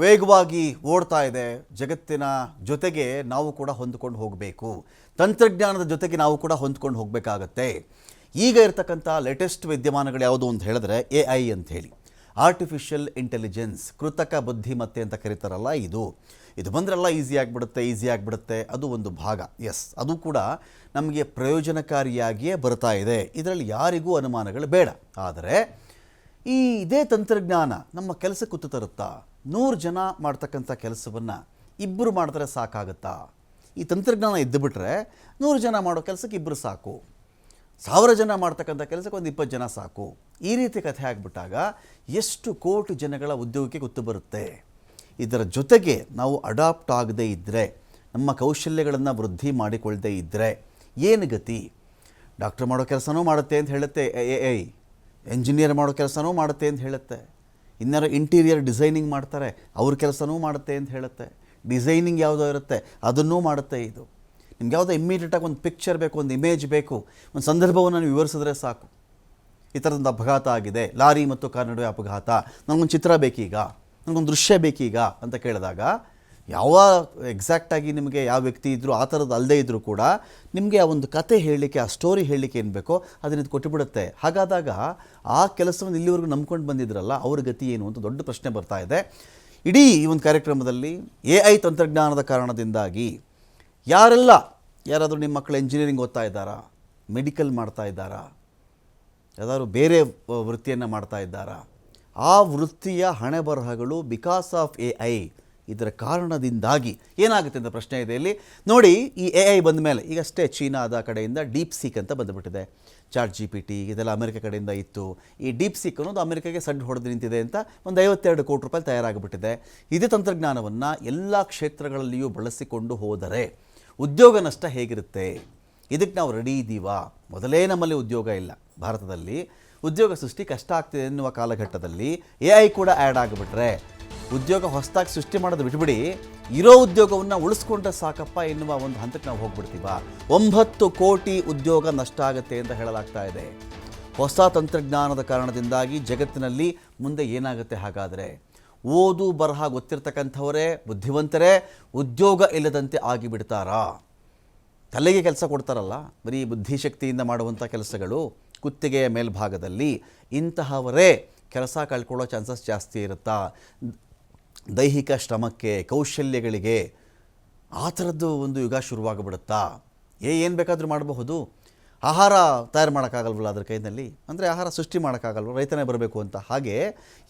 ವೇಗವಾಗಿ ಓಡ್ತಾ ಇದೆ ಜಗತ್ತಿನ ಜೊತೆಗೆ ನಾವು ಕೂಡ ಹೊಂದಿಕೊಂಡು ಹೋಗಬೇಕು. ತಂತ್ರಜ್ಞಾನದ ಜೊತೆಗೆ ನಾವು ಕೂಡ ಹೊಂದಿಕೊಂಡು ಹೋಗಬೇಕಾಗತ್ತೆ. ಈಗ ಇರತಕ್ಕಂಥ ಲೇಟೆಸ್ಟ್ ವಿದ್ಯಮಾನಗಳು ಯಾವುದು ಅಂತ ಹೇಳಿದ್ರೆ AI ಅಂತ ಹೇಳಿ, ಆರ್ಟಿಫಿಷಿಯಲ್ ಇಂಟೆಲಿಜೆನ್ಸ್, ಕೃತಕ ಬುದ್ಧಿಮತ್ತೆ ಅಂತ ಕರೀತಾರಲ್ಲ, ಇದು ಬಂದ್ರೆಲ್ಲ ಈಸಿ ಆಗಿಬಿಡುತ್ತೆ. ಅದು ಒಂದು ಭಾಗ. ಎಸ್, ಅದು ಕೂಡ ನಮಗೆ ಪ್ರಯೋಜನಕಾರಿಯಾಗಿಯೇ ಬರ್ತಾ ಇದೆ. ಇದರಲ್ಲಿ ಯಾರಿಗೂ ಅನುಮಾನಗಳು ಬೇಡ. ಆದರೆ ಇದೇ ತಂತ್ರಜ್ಞಾನ ನಮ್ಮ ಕೆಲಸಕ್ಕೆ ಕುತ್ತು ತರುತ್ತಾ? 100 ಜನ ಮಾಡ್ತಕ್ಕಂಥ ಕೆಲಸವನ್ನು ಇಬ್ಬರು ಮಾಡಿದ್ರೆ ಸಾಕಾಗುತ್ತಾ? ಈ ತಂತ್ರಜ್ಞಾನ ಇದ್ದುಬಿಟ್ರೆ 100 ಜನ ಮಾಡೋ ಕೆಲಸಕ್ಕೆ ಇಬ್ಬರು ಸಾಕು, 1000 ಜನ ಮಾಡ್ತಕ್ಕಂಥ ಕೆಲಸಕ್ಕೆ ಒಂದು 20 ಜನ ಸಾಕು. ಈ ರೀತಿ ಕಥೆ ಆಗಿಬಿಟ್ಟಾಗ ಎಷ್ಟು ಕೋಟಿ ಜನಗಳ ಉದ್ಯೋಗಕ್ಕೆ ಕುತ್ತು ಬರುತ್ತೆ. ಇದರ ಜೊತೆಗೆ ನಾವು ಅಡಾಪ್ಟ್ ಆಗದೇ ಇದ್ದರೆ, ನಮ್ಮ ಕೌಶಲ್ಯಗಳನ್ನು ವೃದ್ಧಿ ಮಾಡಿಕೊಳ್ಳದೇ ಇದ್ದರೆ ಏನು ಗತಿ? ಡಾಕ್ಟರ್ ಮಾಡೋ ಕೆಲಸನೂ ಮಾಡುತ್ತೆ ಅಂತ ಹೇಳುತ್ತೆ AI, ಎಂಜಿನಿಯರ್ ಮಾಡೋ ಕೆಲಸನೂ ಮಾಡುತ್ತೆ ಅಂತ ಹೇಳುತ್ತೆ, ಇನ್ನಾರು ಇಂಟೀರಿಯರ್ ಡಿಸೈನಿಂಗ್ ಮಾಡ್ತಾರೆ ಅವ್ರ ಕೆಲಸನೂ ಮಾಡುತ್ತೆ ಅಂತ ಹೇಳುತ್ತೆ, ಡಿಸೈನಿಂಗ್ ಯಾವುದೋ ಇರುತ್ತೆ ಅದನ್ನೂ ಮಾಡುತ್ತೆ. ಇದು ನಿಮ್ಗೆ ಯಾವುದೋ ಇಮ್ಮಿಡಿಯೇಟಾಗಿ ಒಂದು ಪಿಕ್ಚರ್ ಬೇಕು, ಒಂದು ಇಮೇಜ್ ಬೇಕು, ಒಂದು ಸಂದರ್ಭವನ್ನು ನೀವು ವಿವರಿಸಿದ್ರೆ ಸಾಕು. ಈ ಥರದೊಂದು ಅಪಘಾತ ಆಗಿದೆ, ಲಾರಿ ಮತ್ತು ಕಾರ್ ನಡುವೆ ಅಪಘಾತ, ನನಗೊಂದು ಚಿತ್ರ ಬೇಕೀಗ, ನನಗೊಂದು ದೃಶ್ಯ ಬೇಕೀಗ ಅಂತ ಕೇಳಿದಾಗ ಯಾವ ಎಕ್ಸಾಕ್ಟಾಗಿ ನಿಮಗೆ ಯಾವ ವ್ಯಕ್ತಿ ಇದ್ದರೂ ಆ ಥರದ್ದು ಅಲ್ಲದೇ ಇದ್ದರೂ ಕೂಡ ನಿಮಗೆ ಆ ಒಂದು ಕತೆ ಹೇಳಲಿಕ್ಕೆ, ಆ ಸ್ಟೋರಿ ಹೇಳಲಿಕ್ಕೆ ಏನು ಬೇಕೋ ಅದನ್ನು ಕೊಟ್ಟುಬಿಡುತ್ತೆ. ಹಾಗಾದಾಗ ಆ ಕೆಲಸವನ್ನು ಇಲ್ಲಿವರೆಗೂ ನಂಬ್ಕೊಂಡು ಬಂದಿದ್ರಲ್ಲ, ಅವ್ರ ಗತಿ ಏನು ಅಂತ ದೊಡ್ಡ ಪ್ರಶ್ನೆ ಬರ್ತಾ ಇದೆ. ಇಡೀ ಈ ಒಂದು ಕಾರ್ಯಕ್ರಮದಲ್ಲಿ AI ತಂತ್ರಜ್ಞಾನದ ಕಾರಣದಿಂದಾಗಿ ಯಾರಾದರೂ ನಿಮ್ಮ ಮಕ್ಕಳು ಎಂಜಿನಿಯರಿಂಗ್ ಓದ್ತಾ ಇದ್ದಾರಾ, ಮೆಡಿಕಲ್ ಮಾಡ್ತಾ ಇದ್ದಾರಾ, ಯಾವ್ದಾದ್ರು ಬೇರೆ ವೃತ್ತಿಯನ್ನು ಮಾಡ್ತಾ ಇದ್ದಾರಾ, ಆ ವೃತ್ತಿಯ ಹಣೆ ಬರಹಗಳು ಬಿಕಾಸ್ ಆಫ್ AI, ಇದರ ಕಾರಣದಿಂದಾಗಿ ಏನಾಗುತ್ತೆ ಅಂತ ಪ್ರಶ್ನೆ ಇದೆ ಇಲ್ಲಿ. ನೋಡಿ, ಈ AI ಬಂದ ಮೇಲೆ ಈಗಷ್ಟೇ ಚೀನಾದ ಕಡೆಯಿಂದ ಡೀಪ್ ಸೀಕ್ ಅಂತ ಬಂದುಬಿಟ್ಟಿದೆ. ChatGPT ಇದೆಲ್ಲ ಅಮೆರಿಕ ಕಡೆಯಿಂದ ಇತ್ತು. ಈ ಡೀಪ್ ಸೀಕ್ ಅನ್ನೋದು ಅಮೆರಿಕಾಗೆ ಸಡ್ಡು ಹೊಡೆದು ನಿಂತಿದೆ ಅಂತ ಒಂದು 52 ಕೋಟಿ ರೂಪಾಯಿ ತಯಾರಾಗಿಬಿಟ್ಟಿದೆ. ಇದೇ ತಂತ್ರಜ್ಞಾನವನ್ನು ಎಲ್ಲ ಕ್ಷೇತ್ರಗಳಲ್ಲಿಯೂ ಬಳಸಿಕೊಂಡು ಹೋದರೆ ಉದ್ಯೋಗ ನಷ್ಟ ಹೇಗಿರುತ್ತೆ? ಇದಕ್ಕೆ ನಾವು ರೆಡಿ ಇದ್ದೀವಾ? ಮೊದಲೇ ನಮ್ಮಲ್ಲಿ ಉದ್ಯೋಗ ಇಲ್ಲ. ಭಾರತದಲ್ಲಿ ಉದ್ಯೋಗ ಸೃಷ್ಟಿ ಕಷ್ಟ ಆಗ್ತಿದೆ ಎನ್ನುವ ಕಾಲಘಟ್ಟದಲ್ಲಿ AI ಕೂಡ ಆ್ಯಡ್ ಆಗಿಬಿಟ್ರೆ ಉದ್ಯೋಗ ಹೊಸದಾಗಿ ಸೃಷ್ಟಿ ಮಾಡೋದು ಬಿಟ್ಬಿಡಿ, ಇರೋ ಉದ್ಯೋಗವನ್ನು ಉಳಿಸ್ಕೊಂಡ್ರೆ ಸಾಕಪ್ಪ ಎನ್ನುವ ಒಂದು ಹಂತಕ್ಕೆ ನಾವು ಹೋಗ್ಬಿಡ್ತೀವ. 9 ಕೋಟಿ ಉದ್ಯೋಗ ನಷ್ಟ ಆಗುತ್ತೆ ಅಂತ ಹೇಳಲಾಗ್ತಾ ಇದೆ. ಹೊಸ ತಂತ್ರಜ್ಞಾನದ ಕಾರಣದಿಂದಾಗಿ ಜಗತ್ತಿನಲ್ಲಿ ಮುಂದೆ ಏನಾಗುತ್ತೆ? ಹಾಗಾದರೆ ಓದು ಬರಹ ಗೊತ್ತಿರ್ತಕ್ಕಂಥವರೇ, ಬುದ್ಧಿವಂತರೇ ಉದ್ಯೋಗ ಇಲ್ಲದಂತೆ ಆಗಿಬಿಡ್ತಾರಾ? ತಲೆಗೆ ಕೆಲಸ ಕೊಡ್ತಾರಲ್ಲ, ಬರೀ ಬುದ್ಧಿಶಕ್ತಿಯಿಂದ ಮಾಡುವಂಥ ಕೆಲಸಗಳು, ಕುತ್ತಿಗೆಯ ಮೇಲ್ಭಾಗದಲ್ಲಿ ಇಂತಹವರೇ ಕೆಲಸ ಕಳ್ಕೊಳ್ಳೋ ಚಾನ್ಸಸ್ ಜಾಸ್ತಿ ಇರುತ್ತಾ? ದೈಹಿಕ ಶ್ರಮಕ್ಕೆ, ಕೌಶಲ್ಯಗಳಿಗೆ ಆ ಥರದ್ದು ಒಂದು ಯುಗ ಶುರುವಾಗಿಬಿಡುತ್ತಾ? ಏನು ಬೇಕಾದರೂ ಮಾಡಬಹುದು. ಆಹಾರ ತಯಾರು ಮಾಡೋಕ್ಕಾಗಲ್ವಲ್ಲ ಅದ್ರ ಕೈನಲ್ಲಿ, ಅಂದರೆ ಆಹಾರ ಸೃಷ್ಟಿ ಮಾಡೋಕ್ಕಾಗಲ್ವ, ರೈತನೇ ಬರಬೇಕು ಅಂತ. ಹಾಗೆ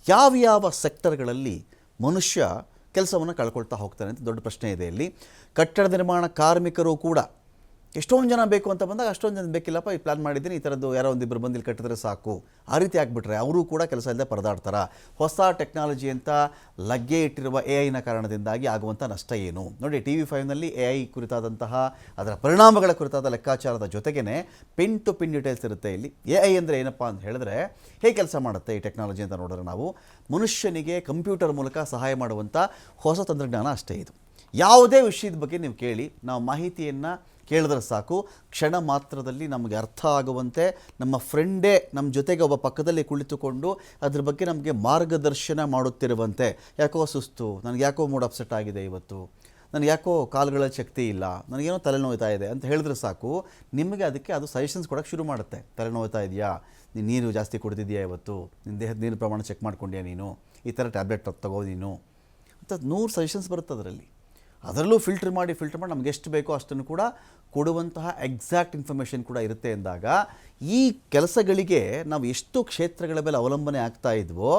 ಯಾವ ಸೆಕ್ಟರ್ಗಳಲ್ಲಿ ಮನುಷ್ಯ ಕೆಲಸವನ್ನು ಕಳ್ಕೊಳ್ತಾ ಹೋಗ್ತಾನೆ ಅಂತ ದೊಡ್ಡ ಪ್ರಶ್ನೆ ಇದೆ ಇಲ್ಲಿ. ಕಟ್ಟಡ ನಿರ್ಮಾಣ ಕಾರ್ಮಿಕರು ಕೂಡ ಎಷ್ಟೊಂದು ಜನ ಬೇಕು ಅಂತ ಬಂದಾಗ ಅಷ್ಟೊಂದು ಜನ ಬೇಕಿಲ್ಲಪ್ಪ, ಈ ಪ್ಲ್ಯಾನ್ ಮಾಡಿದ್ದೀನಿ, ಈ ಥರದ್ದು ಯಾರೋ ಒಂದಿಬ್ಬರು ಬಂದು ಇಲ್ಲಿ ಕಟ್ಟಿದ್ರೆ ಸಾಕು, ಆ ರೀತಿ ಆಗಿಬಿಟ್ರೆ ಅವರು ಕೂಡ ಕೆಲಸ ಇಲ್ಲದೆ ಪರದಾಡ್ತಾರೆ. ಹೊಸ ಟೆಕ್ನಾಲಜಿ ಅಂತ ಲಗ್ಗೆ ಇಟ್ಟಿರುವ AI ಕಾರಣದಿಂದಾಗಿ ಆಗುವಂಥ ನಷ್ಟ ಏನು? ನೋಡಿ, TV5ನಲ್ಲಿ AI ಕುರಿತಾದಂತಹ ಅದರ ಪರಿಣಾಮಗಳ ಕುರಿತಾದ ಲೆಕ್ಕಾಚಾರದ ಜೊತೆಗೇ ಪಿನ್ ಟು ಪಿನ್ ಡೀಟೇಲ್ಸ್ ಇರುತ್ತೆ. ಇಲ್ಲಿ AI ಅಂದರೆ ಏನಪ್ಪ ಅಂತ ಹೇಳಿದ್ರೆ, ಹೇಗೆ ಕೆಲಸ ಮಾಡುತ್ತೆ ಈ ಟೆಕ್ನಾಲಜಿ ಅಂತ ನೋಡಿದ್ರೆ ನಾವು ಮನುಷ್ಯನಿಗೆ ಕಂಪ್ಯೂಟರ್ ಮೂಲಕ ಸಹಾಯ ಮಾಡುವಂಥ ಹೊಸ ತಂತ್ರಜ್ಞಾನ ಅಷ್ಟೇ ಇದು. ಯಾವುದೇ ವಿಷಯದ ಬಗ್ಗೆ ನೀವು ಕೇಳಿ, ನಾವು ಮಾಹಿತಿಯನ್ನು ಕೇಳಿದ್ರೆ ಸಾಕು, ಕ್ಷಣ ಮಾತ್ರದಲ್ಲಿ ನಮಗೆ ಅರ್ಥ ಆಗುವಂತೆ ನಮ್ಮ ಫ್ರೆಂಡೇ ನಮ್ಮ ಜೊತೆಗೆ ಒಬ್ಬ ಪಕ್ಕದಲ್ಲಿ ಕುಳಿತುಕೊಂಡು ಅದ್ರ ಬಗ್ಗೆ ನಮಗೆ ಮಾರ್ಗದರ್ಶನ ಮಾಡುತ್ತಿರುವಂತೆ, ಯಾಕೋ ಸುಸ್ತು, ನನಗೆ ಯಾಕೋ ಮೂಡ್ ಅಪ್ಸೆಟ್ ಆಗಿದೆ ಇವತ್ತು, ನನಗೆ ಯಾಕೋ ಕಾಲುಗಳ ಶಕ್ತಿ ಇಲ್ಲ, ನನಗೇನೋ ತಲೆನೋಯ್ತಾ ಇದೆ ಅಂತ ಹೇಳಿದ್ರೆ ಸಾಕು, ನಿಮಗೆ ಅದಕ್ಕೆ ಅದು ಸಜೆಷನ್ಸ್ ಕೊಡೋಕ್ಕೆ ಶುರು ಮಾಡುತ್ತೆ. ತಲೆನೋಯ್ತಾ ಇದೆಯಾ, ನೀನು ನೀರು ಜಾಸ್ತಿ ಕುಡಿದಿದೆಯಾ, ಇವತ್ತು ನಿನ್ನ ದೇಹದ ನೀರು ಪ್ರಮಾಣ ಚೆಕ್ ಮಾಡ್ಕೊಂಡ್ಯಾ, ನೀನು ಈ ಥರ ಟ್ಯಾಬ್ಲೆಟ್ ತಗೋ ನೀನು ಅಂತ 100 ಸಜೆಷನ್ಸ್ ಬರುತ್ತೆ ಅದರಲ್ಲಿ. ಅದರಲ್ಲೂ ಫಿಲ್ಟರ್ ಮಾಡಿ ನಮಗೆ ಎಷ್ಟು ಬೇಕೋ ಅಷ್ಟನ್ನು ಕೂಡ ಕೊಡುವಂತಹ ಎಕ್ಸಾಕ್ಟ್ ಇನ್ಫಾರ್ಮೇಷನ್ ಕೂಡ ಇರುತ್ತೆ ಎಂದಾಗ ಈ ಕೆಲಸಗಳಿಗೆ ನಾವು ಎಷ್ಟು ಕ್ಷೇತ್ರಗಳ ಮೇಲೆ ಅವಲಂಬನೆ ಆಗ್ತಾ ಇದ್ವೋ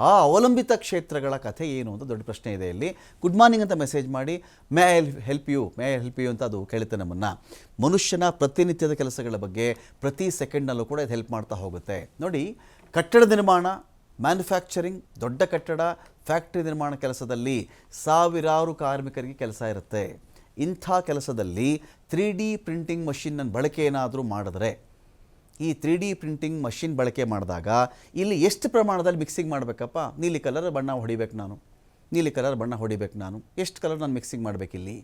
ಆ ಅವಲಂಬಿತ ಕ್ಷೇತ್ರಗಳ ಕಥೆ ಏನು ಅಂತ ದೊಡ್ಡ ಪ್ರಶ್ನೆ ಇದೆ ಇಲ್ಲಿ. ಗುಡ್ ಮಾರ್ನಿಂಗ್ ಅಂತ ಮೆಸೇಜ್ ಮಾಡಿ ಮೇ ಐ ಹೆಲ್ಪ್ ಯು ಅಂತ ಅದು ಕೇಳುತ್ತೆ ನಮ್ಮನ್ನು. ಮನುಷ್ಯನ ಪ್ರತಿನಿತ್ಯದ ಕೆಲಸಗಳ ಬಗ್ಗೆ ಪ್ರತಿ ಸೆಕೆಂಡ್ನಲ್ಲೂ ಕೂಡ ಇದು ಹೆಲ್ಪ್ ಮಾಡ್ತಾ ಹೋಗುತ್ತೆ. ನೋಡಿ, ಕಟ್ಟಡ ನಿರ್ಮಾಣ, ಮ್ಯಾನುಫ್ಯಾಕ್ಚರಿಂಗ್, ದೊಡ್ಡ ಕಟ್ಟಡ, ಫ್ಯಾಕ್ಟ್ರಿ ನಿರ್ಮಾಣ ಕೆಲಸದಲ್ಲಿ ಸಾವಿರಾರು ಕಾರ್ಮಿಕರಿಗೆ ಕೆಲಸ ಇರುತ್ತೆ. ಇಂಥ ಕೆಲಸದಲ್ಲಿ 3D ಪ್ರಿಂಟಿಂಗ್ ಮಷಿನ್ನ ಬಳಕೆ ಏನಾದರೂ ಮಾಡಿದ್ರೆ, ಈ 3D ಪ್ರಿಂಟಿಂಗ್ ಮಷಿನ್ ಬಳಕೆ ಮಾಡಿದಾಗ ಇಲ್ಲಿ ಎಷ್ಟು ಪ್ರಮಾಣದಲ್ಲಿ ಮಿಕ್ಸಿಂಗ್ ಮಾಡಬೇಕಪ್ಪ? ನೀಲಿ ಕಲರ್ ಬಣ್ಣ ಹೊಡಿಬೇಕು ನಾನು, ಎಷ್ಟು ಕಲರ್ ನಾನು ಮಿಕ್ಸಿಂಗ್ ಮಾಡಬೇಕಿಲ್ಲಿ,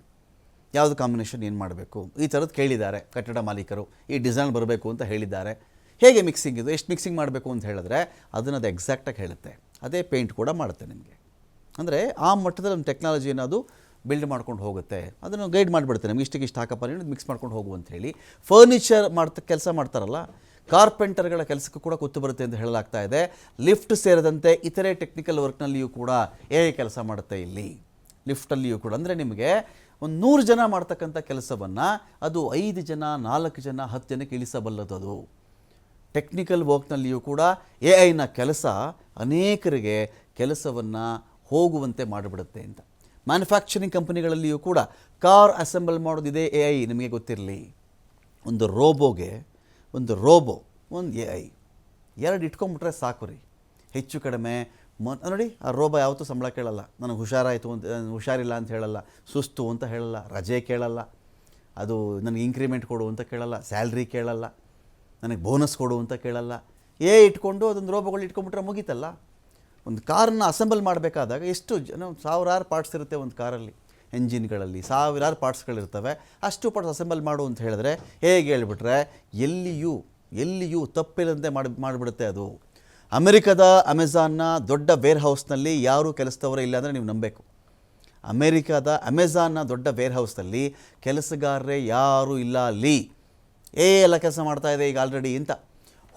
ಯಾವುದು ಕಾಂಬಿನೇಷನ್ ಏನು ಮಾಡಬೇಕು, ಈ ಥರದ್ದು ಕೇಳಿದ್ದಾರೆ ಕಟ್ಟಡ ಮಾಲೀಕರು. ಈ ಡಿಸೈನ್ ಬರಬೇಕು ಅಂತ ಹೇಳಿದ್ದಾರೆ. ಹೇಗೆ ಮಿಕ್ಸಿಂಗ್ ಇದು, ಎಷ್ಟು ಮಿಕ್ಸಿಂಗ್ ಮಾಡಬೇಕು ಅಂತ ಹೇಳಿದ್ರೆ ಅದನ್ನು ಅದು ಎಕ್ಸಾಕ್ಟಾಗಿ ಹೇಳುತ್ತೆ. ಅದೇ ಪೇಂಟ್ ಕೂಡ ಮಾಡುತ್ತೆ ನಿಮಗೆ. ಅಂದರೆ ಆ ಮಟ್ಟದಲ್ಲಿ ಒಂದು ಟೆಕ್ನಾಲಜಿಯನ್ನು ಅದು ಬಿಲ್ಡ್ ಮಾಡ್ಕೊಂಡು ಹೋಗುತ್ತೆ. ಅದನ್ನು ಗೈಡ್ ಮಾಡಿಬಿಡುತ್ತೆ, ನಮ್ಗೆ ಇಷ್ಟು ಹಾಕಪ್ಪ ನೀನು ಮಿಕ್ಸ್ ಮಾಡ್ಕೊಂಡು ಹೋಗು ಅಂತ ಹೇಳಿ. ಫರ್ನಿಚರ್ ಕೆಲಸ ಮಾಡ್ತಾರಲ್ಲ, ಕಾರ್ಪೆಂಟರ್ಗಳ ಕೆಲಸಕ್ಕೂ ಕೂಡ ಕೂತು ಬರುತ್ತೆ ಅಂತ ಹೇಳಲಾಗ್ತಾ ಇದೆ. ಲಿಫ್ಟ್ ಸೇರಿದಂತೆ ಇತರೆ ಟೆಕ್ನಿಕಲ್ ವರ್ಕ್ನಲ್ಲಿಯೂ ಕೂಡ ಕೆಲಸ ಮಾಡುತ್ತೆ ಇಲ್ಲಿ. ಲಿಫ್ಟಲ್ಲಿಯೂ ಕೂಡ ಅಂದರೆ ನಿಮಗೆ ಒಂದು 100 ಜನ ಮಾಡ್ತಕ್ಕಂಥ ಕೆಲಸವನ್ನು ಅದು 5 ಜನ 4 ಜನ 10 ಜನಕ್ಕೆ ಇಳಿಸಬಲ್ಲದು. ಅದು ಟೆಕ್ನಿಕಲ್ ವರ್ಕ್ನಲ್ಲಿಯೂ ಕೂಡ AI ಕೆಲಸ ಅನೇಕರಿಗೆ ಕೆಲಸವನ್ನು ಹೋಗುವಂತೆ ಮಾಡಿಬಿಡುತ್ತೆ ಅಂತ. ಮ್ಯಾನುಫ್ಯಾಕ್ಚರಿಂಗ್ ಕಂಪನಿಗಳಲ್ಲಿಯೂ ಕೂಡ ಕಾರ್ ಅಸೆಂಬಲ್ ಮಾಡೋದಿದೆ AI. ನಿಮಗೆ ಗೊತ್ತಿರಲಿ, ಒಂದು ರೋಬೋ ಒಂದು AI ಎರಡು ಇಟ್ಕೊಂಡ್ಬಿಟ್ರೆ ಸಾಕು ರೀ. ಹೆಚ್ಚು ಕಡಿಮೆ ನೋಡಿ, ಆ ರೋಬೋ ಯಾವತ್ತೂ ಸಂಬಳ ಕೇಳಲ್ಲ. ನನಗೆ ಹುಷಾರಾಯಿತು ಅಂತ, ಹುಷಾರಿಲ್ಲ ಅಂತ ಹೇಳಲ್ಲ, ಸುಸ್ತು ಅಂತ ಹೇಳಲ್ಲ, ರಜೆ ಕೇಳಲ್ಲ, ಅದು ನನಗೆ ಇಂಕ್ರಿಮೆಂಟ್ ಕೊಡು ಅಂತ ಕೇಳಲ್ಲ, ಸ್ಯಾಲ್ರಿ ಕೇಳಲ್ಲ, ನನಗೆ ಬೋನಸ್ ಕೊಡು ಅಂತ ಕೇಳಲ್ಲ. ಇಟ್ಕೊಂಡು ಅದೊಂದು ರೋಬೋಗಳು ಇಟ್ಕೊಂಡ್ಬಿಟ್ರೆ ಮುಗೀತಲ್ಲ. ಒಂದು ಕಾರನ್ನು ಅಸೆಂಬಲ್ ಮಾಡಬೇಕಾದಾಗ ಎಷ್ಟು ಸಾವಿರಾರು ಪಾರ್ಟ್ಸ್ ಇರುತ್ತೆ ಒಂದು ಕಾರಲ್ಲಿ, ಎಂಜಿನ್ಗಳಲ್ಲಿ ಸಾವಿರಾರು ಪಾರ್ಟ್ಸ್ಗಳಿರ್ತವೆ. ಅಷ್ಟು ಪಾರ್ಟ್ಸ್ ಅಸೆಂಬಲ್ ಮಾಡು ಅಂತ ಹೇಳಿದ್ರೆ ಹೇಗೆ ಹೇಳ್ಬಿಟ್ರೆ ಎಲ್ಲಿಯೂ ತಪ್ಪಿಲ್ಲದಂತೆ ಮಾಡಿಬಿಡುತ್ತೆ ಅದು. ಅಮೆರಿಕದ ಅಮೆಜಾನ್ನ ದೊಡ್ಡ ವೇರ್ ಹೌಸ್ನಲ್ಲಿ ಯಾರೂ ಕೆಲಸದವರೇ ಇಲ್ಲ ಅಂದರೆ ನೀವು ನಂಬಬೇಕು. ಅಮೆರಿಕದ ಅಮೆಜಾನ್ನ ದೊಡ್ಡ ವೇರ್ ಹೌಸ್ನಲ್ಲಿ ಕೆಲಸಗಾರರೇ ಯಾರೂ ಇಲ್ಲ. ಅಲ್ಲಿ ಎಲ್ಲ ಕೆಲಸ ಮಾಡ್ತಾ ಇದೆ ಈಗ ಆಲ್ರೆಡಿ ಅಂತ.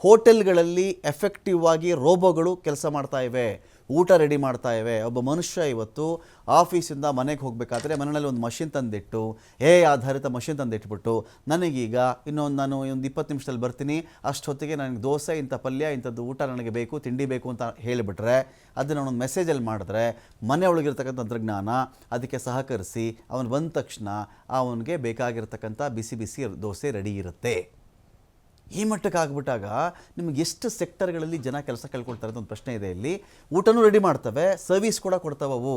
ಹೋಟೆಲ್ಗಳಲ್ಲಿ ಎಫೆಕ್ಟಿವ್ ಆಗಿ ರೋಬೋಗಳು ಕೆಲಸ ಮಾಡ್ತಾ ಇವೆ, ಊಟ ರೆಡಿ ಮಾಡ್ತಾ ಇವೆ. ಒಬ್ಬ ಮನುಷ್ಯ ಇವತ್ತು ಆಫೀಸಿಂದ ಮನೆಗೆ ಹೋಗಬೇಕಾದ್ರೆ ಮನೆಯಲ್ಲಿ ಒಂದು ಮಷಿನ್ ತಂದಿಟ್ಟು, ಆಧಾರಿತ ಮಷಿನ್ ತಂದಿಟ್ಬಿಟ್ಟು, ನನಗೀಗ ನಾನು ಒಂದು 20 ನಿಮಿಷದಲ್ಲಿ ಬರ್ತೀನಿ, ಅಷ್ಟೊತ್ತಿಗೆ ನನಗೆ ದೋಸೆ, ಇಂಥ ಪಲ್ಯ, ಇಂಥದ್ದು ಊಟ ನನಗೆ ಬೇಕು, ತಿಂಡಿ ಬೇಕು ಅಂತ ಹೇಳಿಬಿಟ್ರೆ, ಅದನ್ನು ಒಂದು ಮೆಸೇಜಲ್ಲಿ ಮಾಡಿದ್ರೆ ಮನೆಯೊಳಗಿರ್ತಕ್ಕಂಥ ತಂತ್ರಜ್ಞಾನ ಅದಕ್ಕೆ ಸಹಕರಿಸಿ ಅವನು ಬಂದ ತಕ್ಷಣ ಅವನಿಗೆ ಬೇಕಾಗಿರ್ತಕ್ಕಂಥ ಬಿಸಿ ಬಿಸಿ ದೋಸೆ ರೆಡಿ ಇರುತ್ತೆ. ಈ ಮಟ್ಟಕ್ಕೆ ಆಗಿಬಿಟ್ಟಾಗ ನಿಮಗೆ ಎಷ್ಟು ಸೆಕ್ಟರ್ಗಳಲ್ಲಿ ಜನ ಕೆಲಸ ಕೇಳ್ಕೊಳ್ತಾರೆ ಅಂತ ಒಂದು ಪ್ರಶ್ನೆ ಇದೆ ಇಲ್ಲಿ. ಊಟನೂ ರೆಡಿ ಮಾಡ್ತವೆ, ಸರ್ವಿಸ್ ಕೂಡ ಕೊಡ್ತಾವವು.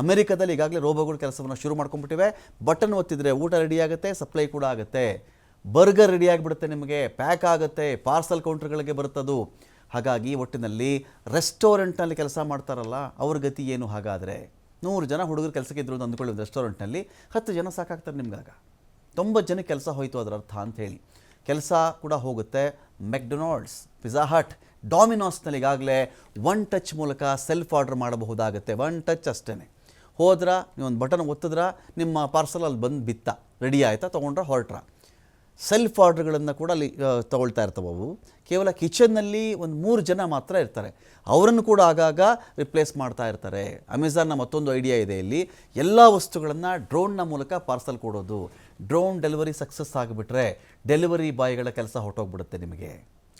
ಅಮೆರಿಕದಲ್ಲಿ ಈಗಾಗಲೇ ರೋಬೋಗಳು ಕೆಲಸವನ್ನು ಶುರು ಮಾಡ್ಕೊಂಡ್ಬಿಟ್ಟಿವೆ. ಬಟನ್ ಒತ್ತಿದ್ರೆ ಊಟ ರೆಡಿ ಆಗುತ್ತೆ, ಸಪ್ಲೈ ಕೂಡ ಆಗುತ್ತೆ. ಬರ್ಗರ್ ರೆಡಿ ಆಗಿಬಿಡುತ್ತೆ, ನಿಮಗೆ ಪ್ಯಾಕ್ ಆಗುತ್ತೆ, ಪಾರ್ಸಲ್ ಕೌಂಟರ್ಗಳಿಗೆ ಬರುತ್ತದು. ಹಾಗಾಗಿ ಒಟ್ಟಿನಲ್ಲಿ ರೆಸ್ಟೋರೆಂಟ್ನಲ್ಲಿ ಕೆಲಸ ಮಾಡ್ತಾರಲ್ಲ ಅವ್ರ ಗತಿ ಏನು? ಹಾಗಾದರೆ 100 ಜನ ಹುಡುಗರು ಕೆಲಸಕ್ಕೆ ಇದ್ರು ಅಂತ ಅಂದ್ಕೊಳ್ಳಿ, ರೆಸ್ಟೋರೆಂಟ್ನಲ್ಲಿ 10 ಜನ ಸಾಕಾಗ್ತಾರೆ ನಿಮ್ಗಾಗ. 90 ಜನಕ್ಕೆ ಕೆಲಸ ಹೋಯಿತು ಅದರ ಅರ್ಥ ಅಂಥೇಳಿ. ಕೆಲಸ ಕೂಡ ಹೋಗುತ್ತೆ. ಮೆಕ್ಡೊನಾಲ್ಡ್ಸ್, ಪಿಜ್ಜಾ ಹಟ್, ಡಾಮಿನೋಸ್ನಲ್ಲಿ ಈಗಾಗಲೇ 1 ಟಚ್ ಮೂಲಕ ಸೆಲ್ಫ್ ಆರ್ಡರ್ ಮಾಡಬಹುದಾಗುತ್ತೆ. 1 ಟಚ್ ಅಷ್ಟೇ. ಹೋದ್ರ ನೀವು ಒಂದು ಬಟನ್ ಒತ್ತಿದ್ರ ನಿಮ್ಮ ಪಾರ್ಸಲ್ ಅಲ್ಲಿ ಬಂದು ಬಿತ್ತ, ರೆಡಿ ಆಯಿತಾ, ತೊಗೊಂಡ್ರೆ ಹೊರಟ್ರ. ಸೆಲ್ಫ್ ಆರ್ಡ್ರ್ಗಳನ್ನು ಕೂಡ ಅಲ್ಲಿ ತೊಗೊಳ್ತಾ ಇರ್ತವೆ ಅವು. ಕೇವಲ ಕಿಚನ್ನಲ್ಲಿ ಒಂದು 3 ಜನ ಮಾತ್ರ ಇರ್ತಾರೆ, ಅವರನ್ನು ಕೂಡ ಆಗಾಗ ರಿಪ್ಲೇಸ್ ಮಾಡ್ತಾ ಇರ್ತಾರೆ. ಅಮೆಜಾನ್ನ ಮತ್ತೊಂದು ಐಡಿಯಾ ಇದೆ ಇಲ್ಲಿ, ಎಲ್ಲ ವಸ್ತುಗಳನ್ನು ಡ್ರೋನ್ನ ಮೂಲಕ ಪಾರ್ಸಲ್ ಕೊಡೋದು. ಡ್ರೋನ್ ಡೆಲಿವರಿ ಸಕ್ಸಸ್ ಆಗಿಬಿಟ್ರೆ ಡೆಲಿವರಿ ಬಾಯ್ಗಳ ಕೆಲಸ ಹೊರಟೋಗ್ಬಿಡುತ್ತೆ ನಿಮಗೆ.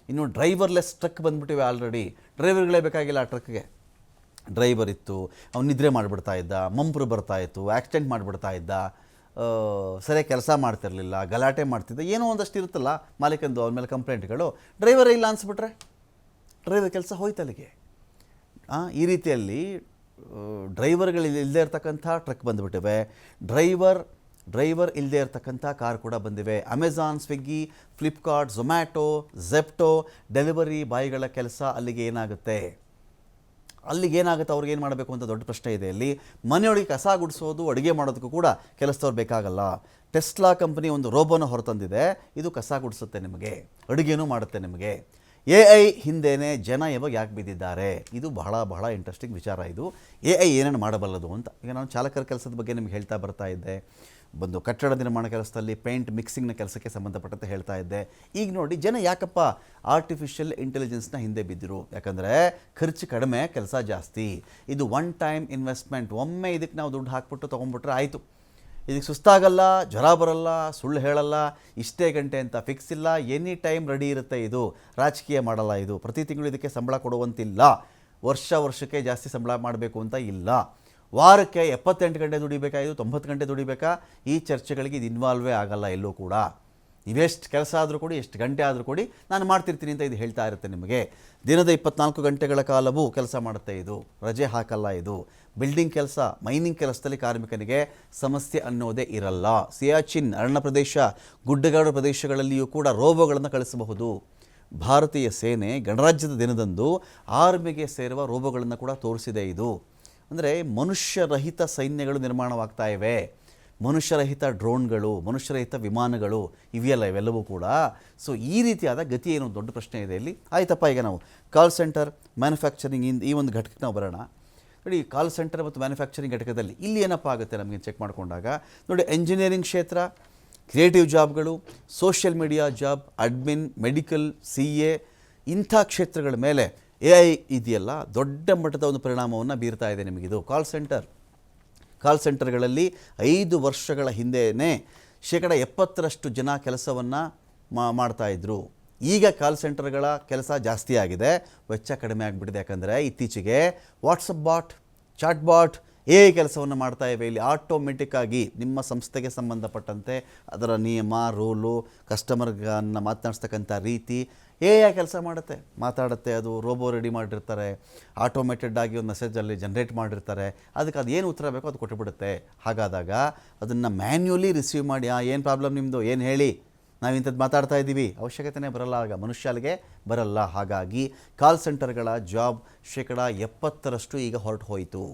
ಇನ್ನು ಡ್ರೈವರ್ಲೆಸ್ ಟ್ರಕ್ ಬಂದುಬಿಟ್ಟಿವೆ ಆಲ್ರೆಡಿ. ಡ್ರೈವರ್ಗಳೇ ಬೇಕಾಗಿಲ್ಲ ಆ ಟ್ರಕ್ಗೆ. ಡ್ರೈವರ್ ಇತ್ತು, ಅವ್ನು ನಿದ್ರೆ ಮಾಡಿಬಿಡ್ತಾ ಇದ್ದ, ಮಂಪ್ರು ಬರ್ತಾಯಿತ್ತು, ಆಕ್ಸಿಡೆಂಟ್ ಮಾಡಿಬಿಡ್ತಾ ಇದ್ದ, ಸರಿಯಾಗಿ ಕೆಲಸ ಮಾಡ್ತಿರಲಿಲ್ಲ, ಗಲಾಟೆ ಮಾಡ್ತಿದ್ದ, ಏನೋ ಒಂದಷ್ಟು ಇರುತ್ತಲ್ಲ ಮಾಲೀಕಂದು, ಅವ್ರ ಮೇಲೆ ಕಂಪ್ಲೇಂಟ್ಗಳು. ಡ್ರೈವರೇ ಇಲ್ಲ ಅನಿಸ್ಬಿಟ್ರೆ ಡ್ರೈವರ್ ಕೆಲಸ ಹೋಯ್ತು ಅಲ್ಲಿಗೆ. ಈ ರೀತಿಯಲ್ಲಿ ಡ್ರೈವರ್ಗಳು ಇಲ್ಲದೆ ಇರ್ತಕ್ಕಂಥ ಟ್ರಕ್ ಬಂದುಬಿಟ್ಟಿವೆ. ಡ್ರೈವರ್ ಇಲ್ಲದೆ ಇರ್ತಕ್ಕಂಥ ಕಾರ್ ಕೂಡ ಬಂದಿವೆ. ಅಮೆಜಾನ್, ಸ್ವಿಗ್ಗಿ, ಫ್ಲಿಪ್ಕಾರ್ಟ್, ಝೊಮ್ಯಾಟೊ, ಝೆಪ್ಟೊ ಡೆಲಿವರಿ ಬಾಯ್ಗಳ ಕೆಲಸ ಅಲ್ಲಿಗೆ ಏನಾಗುತ್ತೆ? ಅವ್ರಿಗೆ ಏನು ಮಾಡಬೇಕು ಅಂತ ದೊಡ್ಡ ಪ್ರಶ್ನೆ ಇದೆ ಇಲ್ಲಿ. ಮನೆಯೊಳಗೆ ಕಸ ಗುಡಿಸೋದು, ಅಡುಗೆ ಮಾಡೋದಕ್ಕೂ ಕೂಡ ಕೆಲಸದವ್ರು ಬೇಕಾಗಲ್ಲ. ಟೆಸ್ಲಾ ಕಂಪನಿ ಒಂದು ರೋಬೋನ ಹೊರತಂದಿದೆ, ಇದು ಕಸ ಗುಡಿಸುತ್ತೆ ನಿಮಗೆ, ಅಡುಗೆನೂ ಮಾಡುತ್ತೆ ನಿಮಗೆ. AI ಹಿಂದೆಯೇ ಜನ ಇವಾಗ ಯಾಕೆ ಬಿದ್ದಿದ್ದಾರೆ? ಇದು ಬಹಳ ಇಂಟ್ರೆಸ್ಟಿಂಗ್ ವಿಚಾರ. ಇದು AI ಏನೇನು ಮಾಡಬಲ್ಲದು ಅಂತ. ಈಗ ನಾನು ಚಾಲಕರ ಕೆಲಸದ ಬಗ್ಗೆ ನಿಮ್ಗೆ ಹೇಳ್ತಾ ಬರ್ತಾ ಇದ್ದೆ. ಬಂದು ಕಟ್ಟಡ ನಿರ್ಮಾಣ ಕೆಲಸದಲ್ಲಿ ಪೇಂಟ್ ಮಿಕ್ಸಿಂಗ್ನ ಕೆಲಸಕ್ಕೆ ಸಂಬಂಧಪಟ್ಟಂತೆ ಹೇಳ್ತಾ ಇದ್ದೆ. ಈಗ ನೋಡಿ, ಜನ ಯಾಕಪ್ಪ ಆರ್ಟಿಫಿಷಿಯಲ್ ಇಂಟೆಲಿಜೆನ್ಸ್ನ ಹಿಂದೆ ಬಿದ್ದರು? ಯಾಕಂದರೆ ಖರ್ಚು ಕಡಿಮೆ, ಕೆಲಸ ಜಾಸ್ತಿ. ಇದು 1 ಟೈಮ್ ಇನ್ವೆಸ್ಟ್ಮೆಂಟ್. ಒಮ್ಮೆ ಇದಕ್ಕೆ ನಾವು ದುಡ್ಡು ಹಾಕ್ಬಿಟ್ಟು ತೊಗೊಂಡ್ಬಿಟ್ರೆ ಆಯಿತು. ಇದಕ್ಕೆ ಸುಸ್ತಾಗಲ್ಲ, ಜ್ವರ ಬರಲ್ಲ, ಸುಳ್ಳು ಹೇಳಲ್ಲ, ಇಷ್ಟೇ ಗಂಟೆ ಅಂತ ಫಿಕ್ಸ್ ಇಲ್ಲ, ಎನಿ ಟೈಮ್ ರೆಡಿ ಇರುತ್ತೆ. ಇದು ರಾಜಕೀಯ ಮಾಡಲ್ಲ. ಇದು ಪ್ರತಿ ತಿಂಗಳು ಇದಕ್ಕೆ ಸಂಬಳ ಕೊಡುವಂತಿಲ್ಲ, ವರ್ಷಕ್ಕೆ ಜಾಸ್ತಿ ಸಂಬಳ ಮಾಡಬೇಕು ಅಂತ ಇಲ್ಲ. ವಾರಕ್ಕೆ 78 ಗಂಟೆ ದುಡಿಬೇಕಾ, ಇದು 90 ಗಂಟೆ ದುಡಿಬೇಕಾ? ಈ ಚರ್ಚೆಗಳಿಗೆ ಇದು ಇನ್ವಾಲ್ವೇ ಆಗಲ್ಲ ಎಲ್ಲೂ ಕೂಡ. ನೀವೆಷ್ಟು ಕೆಲಸ ಆದರೂ ಕೊಡಿ, ಎಷ್ಟು ಗಂಟೆ ಆದರೂ ಕೊಡಿ, ನಾನು ಮಾಡ್ತಿರ್ತೀನಿ ಅಂತ ಇದು ಹೇಳ್ತಾ ಇರುತ್ತೆ ನಿಮಗೆ. ದಿನದ 24 ಗಂಟೆಗಳ ಕಾಲವೂ ಕೆಲಸ ಮಾಡುತ್ತೆ ಇದು, ರಜೆ ಹಾಕಲ್ಲ ಇದು. ಬಿಲ್ಡಿಂಗ್ ಕೆಲಸ, ಮೈನಿಂಗ್ ಕೆಲಸದಲ್ಲಿ ಕಾರ್ಮಿಕನಿಗೆ ಸಮಸ್ಯೆ ಅನ್ನೋದೇ ಇರಲ್ಲ. ಸಿಯಾಚಿನ್ ಅರಣ್ಯ ಪ್ರದೇಶ, ಗುಡ್ಡಗಾಡು ಪ್ರದೇಶಗಳಲ್ಲಿಯೂ ಕೂಡ ರೋಬೋಗಳನ್ನು ಕಳಿಸಬಹುದು. ಭಾರತೀಯ ಸೇನೆ ಗಣರಾಜ್ಯದ ದಿನದಂದು ಆರ್ಮಿಗೆ ಸೇರುವ ರೋಬೋಗಳನ್ನು ಕೂಡ ತೋರಿಸಿದೆ ಇದು. ಅಂದರೆ ಮನುಷ್ಯರಹಿತ ಸೈನ್ಯಗಳು ನಿರ್ಮಾಣವಾಗ್ತಾ ಇವೆ, ಮನುಷ್ಯರಹಿತ ಡ್ರೋನ್ಗಳು, ಮನುಷ್ಯರಹಿತ ವಿಮಾನಗಳು ಇವೆಯಲ್ಲ, ಇವೆಲ್ಲವೂ ಕೂಡ. ಸೊ ಈ ರೀತಿಯಾದ ಗತಿ ಏನು ದೊಡ್ಡ ಪ್ರಶ್ನೆ ಇದೆ ಇಲ್ಲಿ. ಆಯ್ತಪ್ಪ, ಈಗ ನಾವು ಕಾಲ್ ಸೆಂಟರ್, ಮ್ಯಾನುಫ್ಯಾಕ್ಚರಿಂಗ್ ಈ ಒಂದು ಘಟಕಕ್ಕೆ ನಾವು ಬರೋಣ. ನೋಡಿ ಕಾಲ್ ಸೆಂಟರ್ ಮತ್ತು ಮ್ಯಾನುಫ್ಯಾಕ್ಚರಿಂಗ್ ಘಟಕದಲ್ಲಿ ಇಲ್ಲಿ ಏನಪ್ಪ ಆಗುತ್ತೆ ನಮಗೆ ಚೆಕ್ ಮಾಡಿಕೊಂಡಾಗ ನೋಡಿ ಎಂಜಿನಿಯರಿಂಗ್ ಕ್ಷೇತ್ರ, ಕ್ರಿಯೇಟಿವ್ ಜಾಬ್ಗಳು, social media job, admin, medical, CA ಇಂಥ ಕ್ಷೇತ್ರಗಳ ಮೇಲೆ AI ಇದೆಯಲ್ಲ ದೊಡ್ಡ ಮಟ್ಟದ ಒಂದು ಪರಿಣಾಮವನ್ನು ಬೀರ್ತಾ ಇದೆ ನಿಮಗಿದು. ಕಾಲ್ ಸೆಂಟರ್ಗಳಲ್ಲಿ 5 ವರ್ಷಗಳ ಹಿಂದೆಯೇ 70% ಜನ ಕೆಲಸವನ್ನು ಮಾಡ್ತಾಯಿದ್ರು. ಈಗ ಕಾಲ್ ಸೆಂಟರ್ಗಳ ಕೆಲಸ ಜಾಸ್ತಿ ಆಗಿದೆ, ವೆಚ್ಚ ಕಡಿಮೆ ಆಗಿಬಿಟ್ಟಿದೆ. ಯಾಕಂದರೆ ಇತ್ತೀಚೆಗೆ WhatsApp bot, chat bot AI ಕೆಲಸವನ್ನು ಮಾಡ್ತಾ ಇವೆ. ಇಲ್ಲಿ ಆಟೋಮೆಟಿಕ್ಕಾಗಿ ನಿಮ್ಮ ಸಂಸ್ಥೆಗೆ ಸಂಬಂಧಪಟ್ಟಂತೆ ಅದರ ನಿಯಮ, ರೂಲು, ಕಸ್ಟಮರ್ಗಳನ್ನು ಮಾತನಾಡಿಸ್ತಕ್ಕಂಥ ರೀತಿ AI ಕೆಲಸ ಮಾಡುತ್ತೆ, ಮಾತಾಡುತ್ತೆ. ಅದು ರೋಬೋ ರೆಡಿ ಮಾಡಿರ್ತಾರೆ, ಆಟೋಮೇಟೆಡ್ ಆಗಿ ಒಂದು ಮೆಸೇಜಲ್ಲಿ ಜನ್ರೇಟ್ ಮಾಡಿರ್ತಾರೆ. ಅದಕ್ಕೆ ಅದು ಏನು ಉತ್ತರ ಬೇಕೋ ಅದು ಕೊಟ್ಟುಬಿಡುತ್ತೆ. ಹಾಗಾದಾಗ ಅದನ್ನು ಮ್ಯಾನ್ಯುಲಿ ರಿಸೀವ್ ಮಾಡಿ ಏನು ಪ್ರಾಬ್ಲಮ್ ನಿಮ್ಮದು, ಏನು ಹೇಳಿ, ನಾವು ಇಂಥದ್ದು ಮಾತಾಡ್ತಾ ಇದ್ದೀವಿ, ಅವಶ್ಯಕತೆನೇ ಬರಲ್ಲ. ಆಗ ಮನುಷ್ಯನಿಗೆ ಬರಲ್ಲ. ಹಾಗಾಗಿ ಕಾಲ್ ಸೆಂಟರ್ಗಳ ಜಾಬ್ 70% ಈಗ ಹೊರಟು ಹೋಯಿತು.